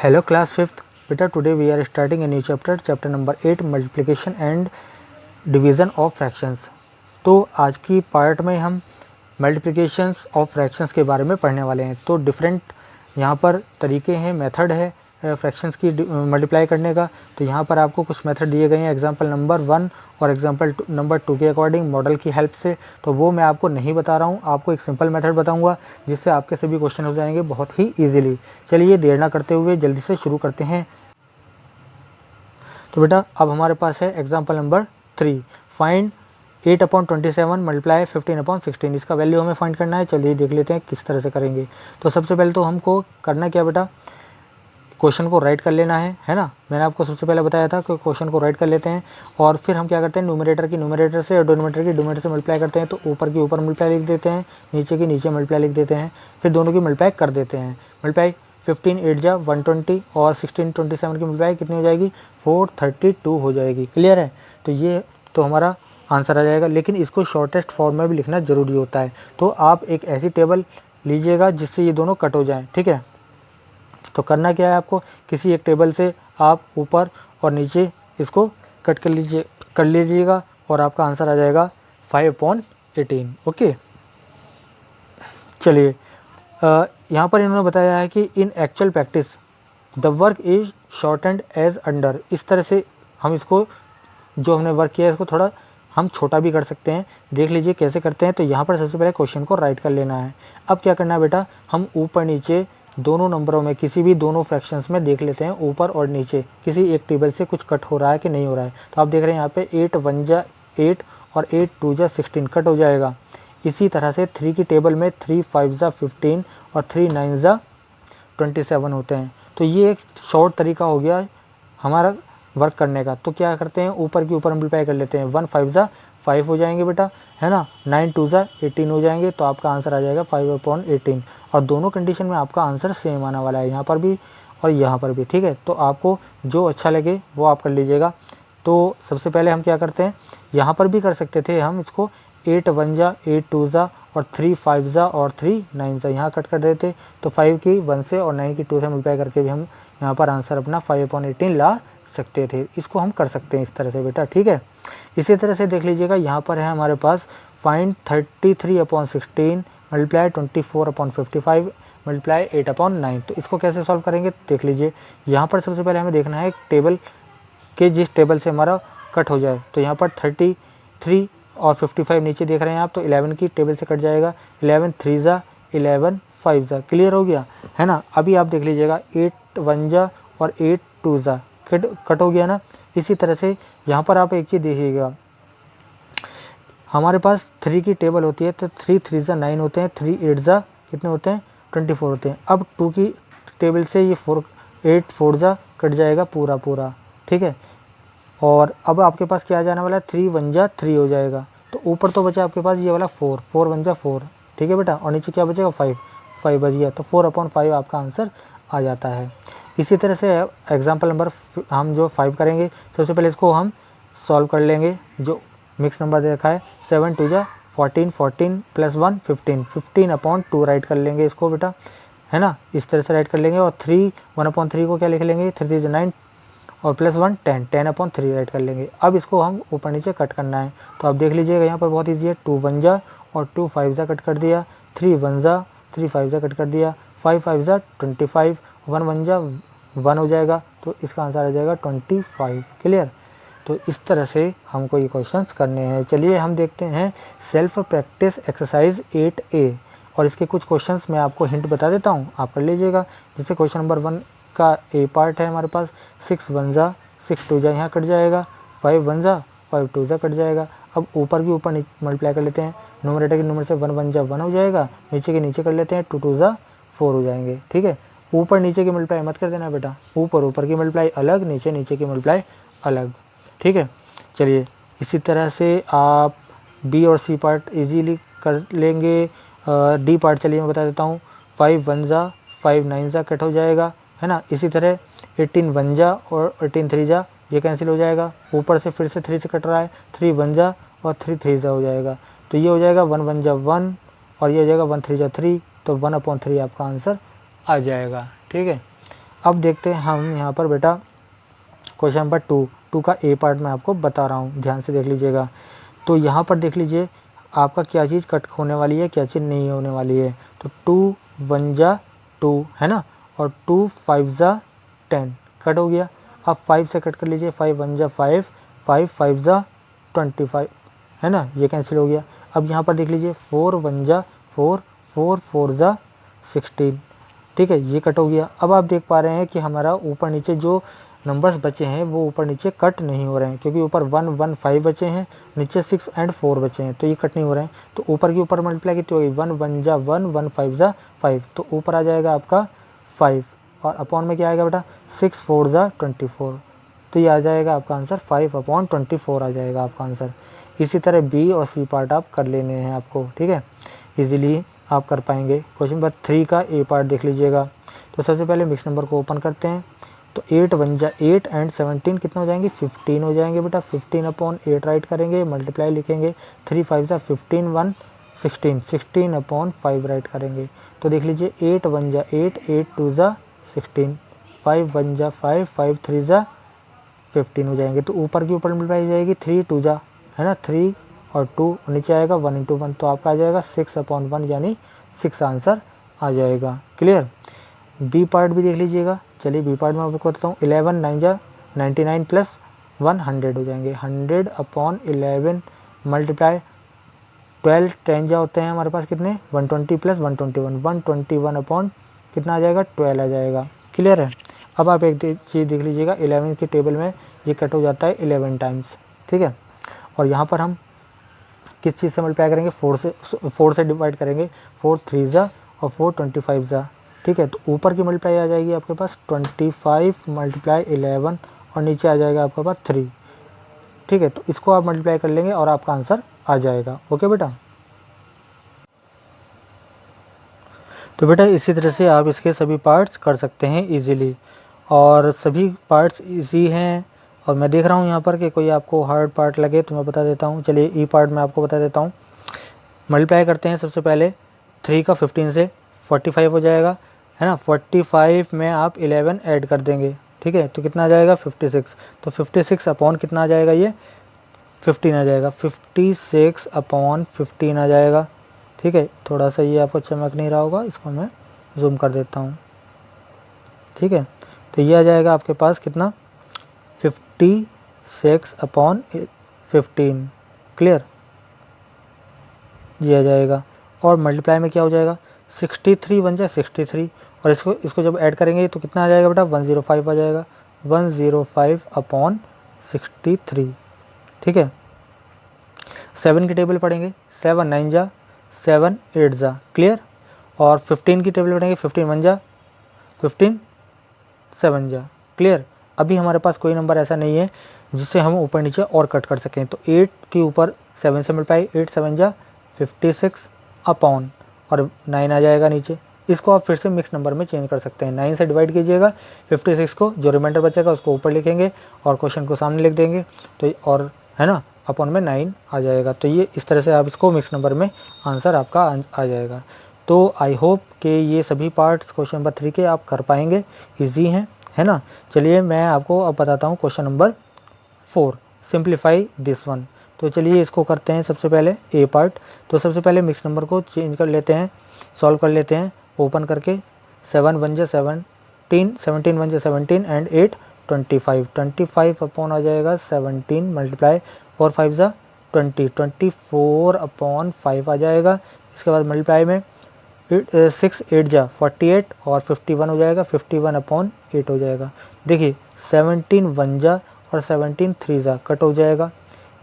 Hello class fifth बेटा, today we are starting a new chapter number 8 multiplication and division of fractions. तो आज की part में हम मल्टीप्लिकेशंस ऑफ फ्रैक्शंस के बारे में पढ़ने वाले हैं। तो डिफरेंट यहाँ पर तरीके हैं, मेथड है फ्रैक्शंस की मल्टीप्लाई करने का। तो यहाँ पर आपको कुछ मेथड दिए गए हैं एग्जांपल नंबर 1 और एग्जांपल नंबर 2 के अकॉर्डिंग मॉडल की हेल्प से। तो वो मैं आपको नहीं बता रहा हूँ, आपको एक सिंपल मेथड बताऊँगा जिससे आपके सभी क्वेश्चन हो जाएंगे बहुत ही ईजिली। चलिए देर ना करते हुए जल्दी से शुरू करते हैं। तो बेटा अब हमारे पास है एग्जाम्पल नंबर 3, फाइंड 8/27 मल्टीप्लाई 15/16। इसका वैल्यू हमें फाइंड करना है। चलिए देख लेते हैं किस तरह से करेंगे। तो सबसे पहले तो हमको करना क्या बेटा, क्वेश्चन को राइट कर लेना है ना। मैंने आपको सबसे पहले बताया था कि क्वेश्चन को राइट कर लेते हैं और फिर हम क्या करते हैं, न्यूमरेटर की न्यूमरेटर से और डिनोमिनेटर की डिनोमिनेटर से मल्टीप्लाई करते हैं। तो ऊपर की ऊपर मल्टीप्लाई लिख देते हैं, नीचे की नीचे मल्टीप्लाई लिख देते हैं, फिर दोनों की मल्टीप्लाई कर देते हैं। मल्टीप्लाई 15 8 जा 120 और 16 27 की मल्टीप्लाई कितनी हो जाएगी, 432 हो जाएगी। क्लियर है। तो ये तो हमारा आंसर आ जाएगा, लेकिन इसको शॉर्टेस्ट फॉर्म में भी लिखना ज़रूरी होता है। तो आप एक ऐसी टेबल लीजिएगा जिससे ये दोनों कट हो जाएँ। ठीक है। तो करना क्या है, आपको किसी एक टेबल से आप ऊपर और नीचे इसको कट कर लीजिएगा और आपका आंसर आ जाएगा 5/18। ओके। चलिए यहाँ पर इन्होंने बताया है कि in actual practice the work is shortened as under. इस तरह से हम इसको जो हमने वर्क किया है इसको थोड़ा हम छोटा भी कर सकते हैं। देख लीजिए कैसे करते हैं। तो यहाँ पर सबसे पहले क्वेश्चन को राइट कर लेना है। अब क्या करना है बेटा, हम ऊपर नीचे दोनों नंबरों में किसी भी दोनों फ्रैक्शंस में देख लेते हैं ऊपर और नीचे किसी एक टेबल से कुछ कट हो रहा है कि नहीं हो रहा है। तो आप देख रहे हैं यहाँ पे 8 1 जा 8 और 8 2 जा 16 कट हो जाएगा। इसी तरह से 3 की टेबल में 3 5 जा 15 और 3 9 जा 27 होते हैं। तो ये एक शॉर्ट तरीका हो गया हमारा वर्क करने का। तो क्या करते हैं, ऊपर की ऊपर मल्टीप्लाई कर लेते हैं। 1 5 जा 5 हो जाएंगे बेटा, है ना। 9 2 जा 18 हो जाएंगे। तो आपका आंसर आ जाएगा 5/18। और दोनों कंडीशन में आपका आंसर सेम आने वाला है, यहाँ पर भी और यहाँ पर भी। ठीक है। तो आपको जो अच्छा लगे वो आप कर लीजिएगा। तो सबसे पहले हम क्या करते हैं, यहाँ पर भी कर सकते थे हम इसको 8 1 जा 8 2 जा और 3 5 जा और 3 9 जा यहाँ कट कर देते। तो 5 की 1 से और 9 की 2 से मल्टीप्लाई करके भी हम यहाँ पर आंसर अपना 5/18 ला सकते थे। इसको हम कर सकते हैं इस तरह से बेटा। ठीक है। इसी तरह से देख लीजिएगा, यहाँ पर है हमारे पास फाइंड 33/16 मल्टीप्लाई 24/55 मल्टीप्लाई 8/9। तो इसको कैसे सॉल्व करेंगे देख लीजिए। यहाँ पर सबसे पहले हमें देखना है टेबल के जिस टेबल से हमारा कट हो जाए। तो यहाँ पर 33 और 55 नीचे देख रहे हैं आप, तो 11 की टेबल से कट जाएगा। 11 3 जा 11 5 जा। क्लियर हो गया, है ना। अभी आप देख लीजिएगा 8 1 जा और 8 2 जा कट हो गया ना। इसी तरह से यहाँ पर आप एक चीज़ देखिएगा, हमारे पास 3 की टेबल होती है तो 3 3 जा 9 होते हैं, 3 8 जा कितने होते हैं 24 होते हैं। अब 2 की टेबल से ये 8 4 जा कट जाएगा पूरा। ठीक है। और अब आपके पास क्या जाने वाला है, 3 1 जा 3 हो जाएगा। तो ऊपर तो बचा आपके पास ये वाला 4 4 1 जा 4। ठीक है बेटा। और नीचे क्या बचेगा 5 बच गया। तो 4/5 आपका आंसर आ जाता है। इसी तरह से एग्जाम्पल नंबर हम जो 5 करेंगे, सबसे पहले इसको हम सॉल्व कर लेंगे। जो मिक्स नंबर दे रखा है 7 2 जा 14 14 + 1 15 15/2 राइट कर लेंगे इसको बेटा, है ना। इस तरह से राइट कर लेंगे। और 3 1/3 को क्या लिख लेंगे, 3 3 जा 9 और +1 10 10/3 राइट कर लेंगे। अब इसको हम ऊपर नीचे कट करना है। तो आप देख लीजिएगा यहाँ पर बहुत ईजी है। 2 1 जा और 2 5 जा कट कर दिया, 3 1 जा 3 5 जा कट कर दिया, 5 5 जा 25, 1 1 जा 1 हो जाएगा। तो इसका आंसर आ जाएगा 25। क्लियर। तो इस तरह से हमको ये क्वेश्चंस करने हैं। चलिए हम देखते हैं सेल्फ प्रैक्टिस एक्सरसाइज 8A और इसके कुछ क्वेश्चंस मैं आपको हिंट बता देता हूँ, आप कर लीजिएगा। जैसे क्वेश्चन नंबर 1 का ए पार्ट है हमारे पास, 6 1 जा 6 2 जा यहाँ कट जाएगा, 5 1 जा 5 2 जा कट जाएगा। अब ऊपर की ऊपर मल्टीप्लाई कर लेते हैं। न्यूमरेटर के नंबर से 1 1 जा 1 हो जाएगा, नीचे के नीचे कर लेते हैं, 2 2 जा 4 हो जाएंगे। ठीक है। ऊपर नीचे की मल्टीप्लाई मत कर देना बेटा, ऊपर की मल्टीप्लाई अलग, नीचे की मल्टीप्लाई अलग। ठीक है। चलिए इसी तरह से आप बी और सी पार्ट इजीली कर लेंगे। डी पार्ट चलिए मैं बता देता हूँ। 5 1 जा 5 9 जा कट हो जाएगा, है ना। इसी तरह 18 1 जा और 18 3 जा ये कैंसिल हो जाएगा। ऊपर से फिर से 3 से कट रहा है, 3 1 जा और 3 3 जा हो जाएगा। तो ये हो जाएगा 1 1 जा 1 और ये हो जाएगा 1 3 जा 3। तो 1/3 आपका आंसर आ जाएगा। ठीक है। अब देखते हैं हम यहाँ पर बेटा क्वेश्चन नंबर 2 का ए पार्ट मैं आपको बता रहा हूँ, ध्यान से देख लीजिएगा। तो यहाँ पर देख लीजिए आपका क्या चीज़ कट होने वाली है, क्या चीज़ नहीं होने वाली है। तो 2 1 जा 2 है ना, और 2 5 जा 10 कट हो गया। अब 5 से कट कर लीजिए, 5 1 जा 5, 5 5 जा 25 है ना, ये कैंसिल हो गया। अब यहाँ पर देख लीजिए 4 1 जा 4, 4 4 जा 16, ठीक है, ये कट हो गया। अब आप देख पा रहे हैं कि हमारा ऊपर नीचे जो नंबर्स बचे हैं वो ऊपर नीचे कट नहीं हो रहे हैं, क्योंकि ऊपर 1 1 5 बचे हैं, नीचे 6 एंड 4 बचे हैं, तो ये कट नहीं हो रहे हैं। तो ऊपर के ऊपर मल्टीप्लाई कितनी होगी, 1 1 जा 1, 1 5 जा 5, तो ऊपर आ जाएगा आपका 5, और अपॉन में क्या आएगा बेटा 6 4 जा 24, तो ये आ जाएगा आपका आंसर 5/24 आ जाएगा आपका आंसर। इसी तरह बी और सी पार्ट आप कर लेने हैं आपको, ठीक है, इजीली आप कर पाएंगे। क्वेश्चन नंबर 3 का ए पार्ट देख लीजिएगा। तो सबसे पहले मिक्स नंबर को ओपन करते हैं। तो 8 1 जा 8 एंड 17 कितना हो जाएंगे, 15 हो जाएंगे बेटा। 15/8 राइट करेंगे, मल्टीप्लाई लिखेंगे, 3 5 जा 15, 1 16, 16/5 राइट करेंगे। तो देख लीजिए 8 1 जा 8, 8 2 जा 16, 5 1 जा 5, 5 3 जा 15 हो जाएंगे। तो ऊपर की ऊपर मल्टीप्लाई जाएगी, 3 2 जा है ना 3 और 2, नीचे आएगा 1 × 1, तो आपका आ जाएगा 6/1 यानी 6 आंसर आ जाएगा। क्लियर। बी पार्ट भी देख लीजिएगा। चलिए बी पार्ट में आपको बताता हूँ। 11 9 जा 99 प्लस 1 100 हो जाएंगे। 100/11 मल्टीप्लाई 12 10 जा होते हैं हमारे पास कितने, 120 प्लस 121, 121 अपॉन कितना आ जाएगा 12 आ जाएगा। क्लियर है। अब आप एक चीज़ देख लीजिएगा, 11 की टेबल में ये कट हो जाता है 11 टाइम्स, ठीक है। और यहाँ पर हम किस चीज़ से मल्टीप्लाई करेंगे, 4 से डिवाइड करेंगे। 4 3 जा और 4 25 जा, ठीक है। तो ऊपर की मल्टीप्लाई आ जाएगी आपके पास 25 मल्टीप्लाई 11 और नीचे आ जाएगा आपके पास 3, ठीक है। तो इसको आप मल्टीप्लाई कर लेंगे और आपका आंसर आ जाएगा। ओके बेटा। तो बेटा इसी तरह से आप इसके सभी पार्ट्स कर सकते हैं इजीली, और सभी पार्ट्स इजी हैं। और मैं देख रहा हूँ यहाँ पर कि कोई आपको हार्ड पार्ट लगे तो मैं बता देता हूँ। चलिए ई पार्ट में आपको बता देता हूँ। मल्टीप्लाई करते हैं सबसे पहले 3 का 15 से 45 हो जाएगा, है ना। 45 में आप 11 ऐड कर देंगे, ठीक है। तो कितना आ जाएगा 56। तो 56 अपॉन कितना आ जाएगा, ये 15 आ जाएगा। 56/15 आ जाएगा, ठीक है। थोड़ा सा ये आपको चमक नहीं रहा होगा, इसको मैं जूम कर देता हूँ, ठीक है। तो ये आ जाएगा आपके पास कितना 56/15। क्लियर, ये आ जाएगा। और मल्टीप्लाई में क्या हो जाएगा 63 1 जा 63, और इसको जब ऐड करेंगे तो कितना आ जाएगा बेटा 105 आ जाएगा। 105/63, ठीक है। 7 की टेबल पढ़ेंगे। 7 9 जा 7 8 जा, क्लियर। और 15 की टेबल पढ़ेंगे। 15 1 जा 15 7 जा, क्लियर। अभी हमारे पास कोई नंबर ऐसा नहीं है जिससे हम ऊपर नीचे और कट कर सकें। तो 8 के ऊपर 7 से मल्टीप्लाई, 8 7 जा 56 अपॉन और 9 आ जाएगा नीचे। इसको आप फिर से मिक्स नंबर में चेंज कर सकते हैं। 9 से डिवाइड कीजिएगा, 56 को जो रिमाइंडर बचेगा उसको ऊपर लिखेंगे और क्वेश्चन को सामने लिख देंगे, तो और है ना अपॉन में 9 आ जाएगा। तो ये इस तरह से आप इसको मिक्स नंबर में आंसर आपका आ जाएगा। तो आई होप कि ये सभी पार्ट्स क्वेश्चन नंबर 3 के आप कर पाएंगे, ईजी हैं, है ना। चलिए मैं आपको अब बताता हूँ question number 4, simplify this one. तो चलिए इसको करते हैं सबसे पहले ए पार्ट। तो सबसे पहले मिक्स नंबर को चेंज कर लेते हैं, सॉल्व कर लेते हैं ओपन करके। 7 1 जा 17, 17 1 जा 17 एंड 8 25, 25 अपॉन आ जाएगा 17 मल्टीप्लाई 4 5 जा 20, 24/5 आ जाएगा। इसके बाद मल्टीप्लाई में 6 8 जा 48 और 51 हो जाएगा। 51/8 हो जाएगा। देखिए 17 1 जा और 17 3 जा कट हो जाएगा।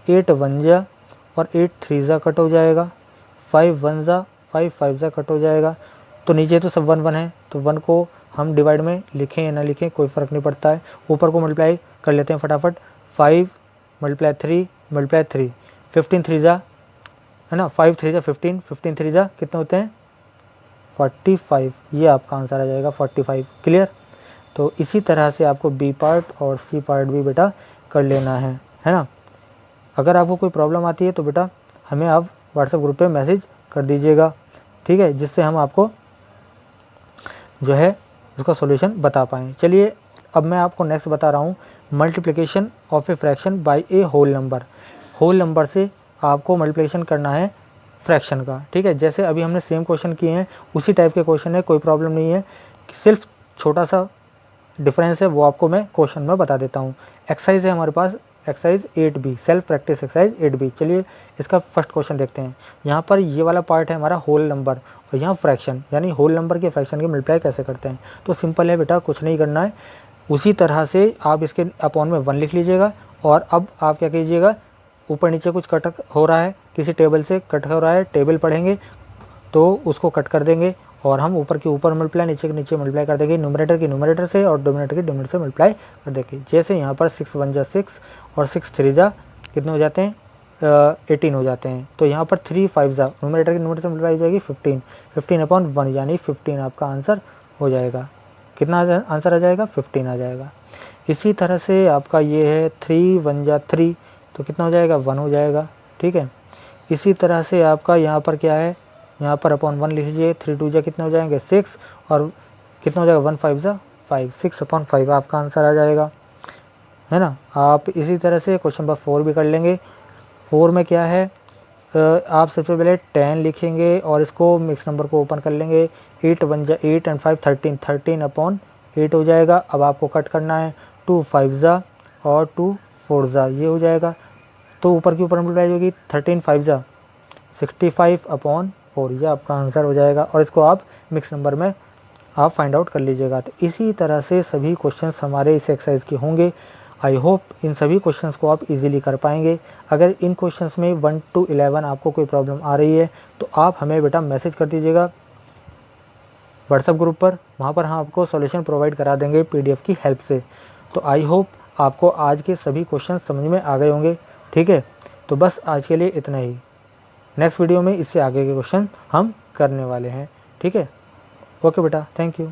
8 1 जा और 8 3 जा कट हो जाएगा। 5 1 जा 5 5 जा कट हो जाएगा। तो नीचे तो सब 1 1 है, तो 1 को हम डिवाइड में लिखें या ना लिखें कोई फ़र्क नहीं पड़ता है। ऊपर को मल्टीप्लाई कर लेते हैं फटाफट। 5 मल्टीप्लाई 3 मल्टीप्लाई 3, 15 3 जा है ना, 5 3 जा 15, 15 3 जा कितने होते हैं 45। ये आपका आंसर आ जाएगा 45। क्लियर। तो इसी तरह से आपको बी पार्ट और सी पार्ट भी बेटा कर लेना है ना। अगर आपको कोई प्रॉब्लम आती है तो बेटा हमें आप व्हाट्सएप ग्रुप पे मैसेज कर दीजिएगा, ठीक है, जिससे हम आपको जो है उसका सॉल्यूशन बता पाएँ। चलिए अब मैं आपको नेक्स्ट बता रहा हूँ multiplication of a fraction by a whole number. Whole number से आपको मल्टीप्लिकेशन करना है फ्रैक्शन का, ठीक है। जैसे अभी हमने सेम क्वेश्चन किए हैं उसी टाइप के क्वेश्चन है, कोई प्रॉब्लम नहीं है, सिर्फ छोटा सा डिफरेंस है वो आपको मैं क्वेश्चन में बता देता हूँ। एक्सरसाइज है हमारे पास exercise 8B, self practice exercise 8B। चलिए इसका फर्स्ट क्वेश्चन देखते हैं। यहाँ पर ये वाला पार्ट है हमारा होल नंबर और यहाँ फ्रैक्शन, यानी होल नंबर के फ्रैक्शन के मल्टीप्लाई कैसे करते हैं। तो सिंपल है बेटा, कुछ नहीं करना है, उसी तरह से आप इसके अपॉन में 1 लिख लीजिएगा। और अब आप क्या कीजिएगा, ऊपर नीचे कुछ कट हो रहा है, किसी टेबल से कट हो रहा है, टेबल पढ़ेंगे तो उसको कट कर देंगे और हम ऊपर के ऊपर मल्टीप्लाई, नीचे के नीचे मल्टीप्लाई कर देंगे, न्यूमरेटर की न्यूमरेटर से और डोमिनेटर की डोमिनेटर से मल्टीप्लाई कर देंगे। जैसे यहाँ पर 6 1 जा 6 और 6 3 जा कितने हो जाते हैं 18 हो जाते हैं। तो यहाँ पर 3 5 जा न्यूमरेटर की न्यूमरेटर से मल्टीप्लाई हो जाएगी 15, 15/1 यानी 15 आपका आंसर हो जाएगा। कितना आंसर आ जाएगा 15 आ जाएगा। इसी तरह से आपका ये है 3 1 जा 3 तो कितना हो जाएगा 1 हो जाएगा, ठीक है। इसी तरह से आपका यहाँ पर क्या है, यहाँ पर अपॉन 1 लिख लीजिए, 3 2 जा कितने हो जाएंगे 6 और कितना हो जाएगा 1 5 जा 5, 6/5 आपका आंसर आ जाएगा, है ना। आप इसी तरह से क्वेश्चन नंबर 4 भी कर लेंगे। 4 में क्या है, आप सबसे पहले 10 लिखेंगे और इसको मिक्स नंबर को ओपन कर लेंगे। 8 1 जा 8 एंड 5 13, 13/8 हो जाएगा। अब आपको कट करना है, 2 5 जा और 2 4 जा ये हो जाएगा। तो ऊपर की ऊपर मल्टीप्लाई होगी, 13 5 जा 65/4 ये आपका आंसर हो जाएगा। और इसको आप मिक्स नंबर में आप फाइंड आउट कर लीजिएगा। तो इसी तरह से सभी क्वेश्चंस हमारे इस एक्सरसाइज के होंगे। आई होप इन सभी क्वेश्चंस को आप इजीली कर पाएंगे। अगर इन क्वेश्चंस में 1 to 11 आपको कोई प्रॉब्लम आ रही है तो आप हमें बेटा मैसेज कर दीजिएगा व्हाट्सएप ग्रुप पर, वहाँ पर हम आपको सॉल्यूशन प्रोवाइड करा देंगे PDF की हेल्प से। तो आई होप आपको आज के सभी क्वेश्चन समझ में आ गए होंगे, ठीक है। तो बस आज के लिए इतना ही, नेक्स्ट वीडियो में इससे आगे के क्वेश्चन हम करने वाले हैं, ठीक है। ओके बेटा, थैंक यू।